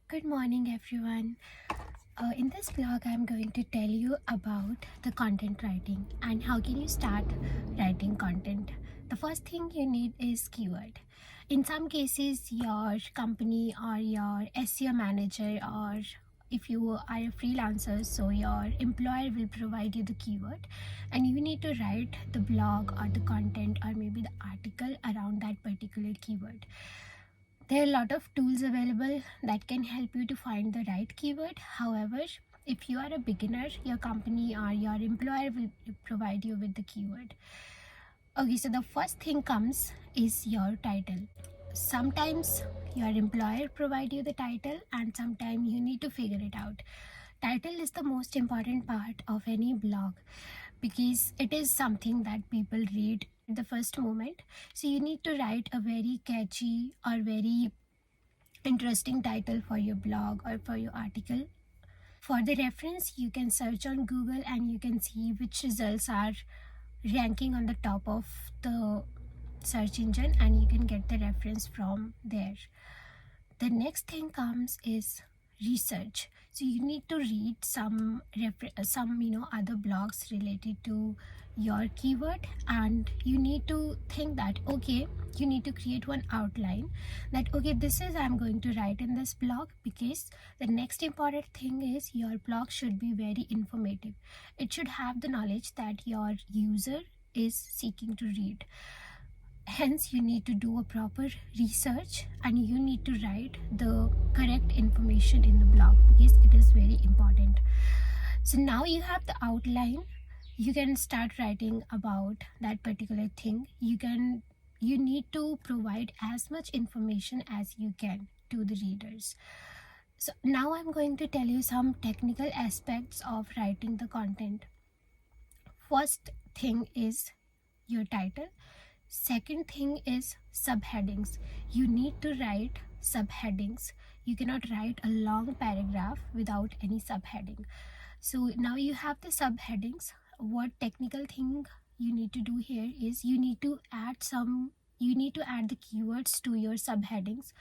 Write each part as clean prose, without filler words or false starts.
Good morning, everyone. In this blog, I'm going to tell you about the content writing and how can you start writing content. The first thing you need is keyword. In some cases, your company or your SEO manager, or if you are a freelancer, so your employer will provide you the keyword, and you need to write the blog or the content or maybe the article around that particular keyword. There are a lot of tools available that can help you to find the right keyword. However, if you are a beginner, your company or your employer will provide you with the keyword. Okay, so the first thing comes is your title. Sometimes your employer provide you the title and sometimes you need to figure it out. Title is the most important part of any blog because it is something that people read at the first moment. So you need to write a very catchy or very interesting title for your blog or for your article. For the reference, you can search on Google and you can see which results are ranking on the top of the search engine, and you can get the reference from there. The next thing comes is research. So you need to read some other blogs related to your keyword, and you need to think that okay, you need to create one outline that okay, this is I'm going to write in this blog, because the next important thing is your blog should be very informative. It should have the knowledge that your user is seeking to read. Hence, you need to do a proper research and you need to write the correct information in the blog because it is very important. So now you have the outline. You can start writing about that particular thing. You need to provide as much information as you can to the readers. So now I'm going to tell you some technical aspects of writing the content. First thing is your title. Second thing is subheadings. You need to write subheadings. You cannot write a long paragraph without any subheading. So now you have the subheadings. What technical thing you need to do here is you need to add the keywords to your subheadings.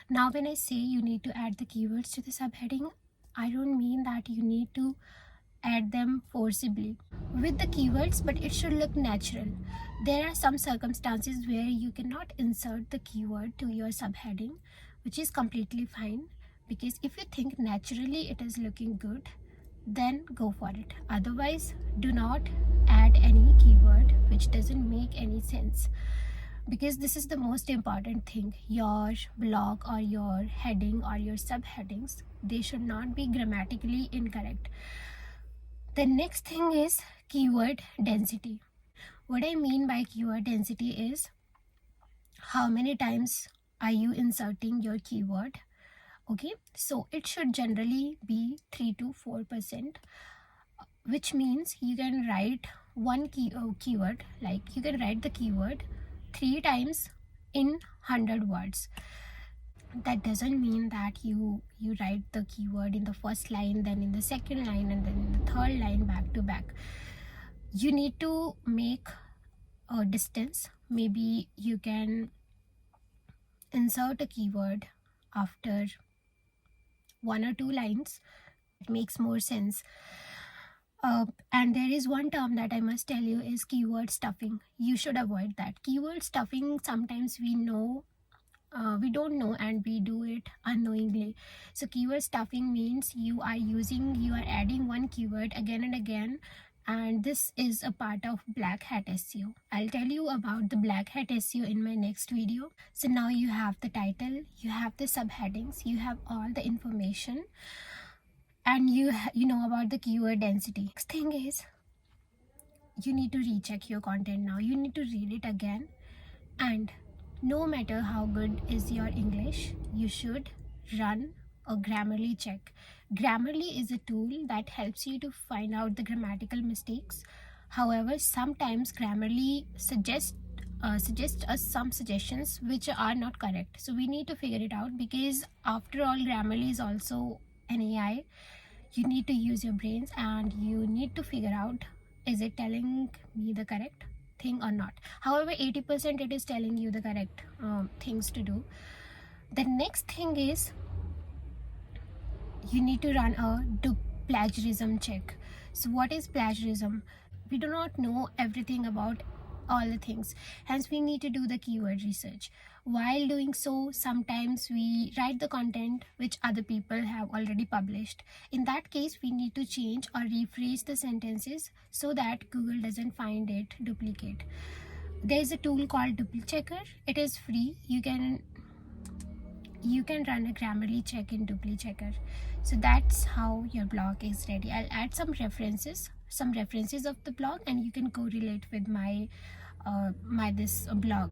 Now when I say you need to add the keywords to the subheading, I don't mean that you need to add them forcibly with the keywords, but it should look natural. There are some circumstances where you cannot insert the keyword to your subheading, which is completely fine, because if you think naturally it is looking good, then go for it. Otherwise, do not add any keyword which doesn't make any sense, because this is the most important thing. Your blog or your heading or your subheadings, they should not be grammatically incorrect. The next thing is keyword density. What I mean by keyword density is how many times are you inserting your keyword. Okay, so it should generally be 3 to 4%, which means you can write one keyword, like you can write the keyword 3 times in 100 words. That doesn't mean that you write the keyword in the first line, then in the second line, and then in the third line back to back. You need to make a distance. Maybe you can insert a keyword after 1 or 2 lines. It makes more sense. And there is one term that I must tell you is keyword stuffing. You should avoid that. Keyword stuffing, sometimes we don't know and we do it unknowingly. So keyword stuffing means you are adding one keyword again and again, and this is a part of black hat SEO. I'll tell you about the black hat SEO in my next video. So now you have the title, you have the subheadings, you have all the information, and you know about the keyword density. Next thing is you need to recheck your content. Now you need to read it again, and no matter how good is your English, you should run a Grammarly check. Grammarly is a tool that helps you to find out the grammatical mistakes. However, sometimes Grammarly suggests us some suggestions which are not correct. So we need to figure it out, because after all, Grammarly is also an AI. You need to use your brains and you need to figure out, is it telling me the correct thing or not. However, 80% it is telling you the correct things to do. The next thing is you need to run a plagiarism check. So what is plagiarism? We do not know everything about all the things, hence we need to do the keyword research. While doing so, sometimes we write the content which other people have already published. In that case, we need to change or rephrase the sentences so that Google doesn't find it duplicate. There is a tool called Duplichecker. It is free. You can run a Grammarly check in Duplichecker. So that's how your blog is ready. I'll add some references of the blog, and you can correlate with my this blog.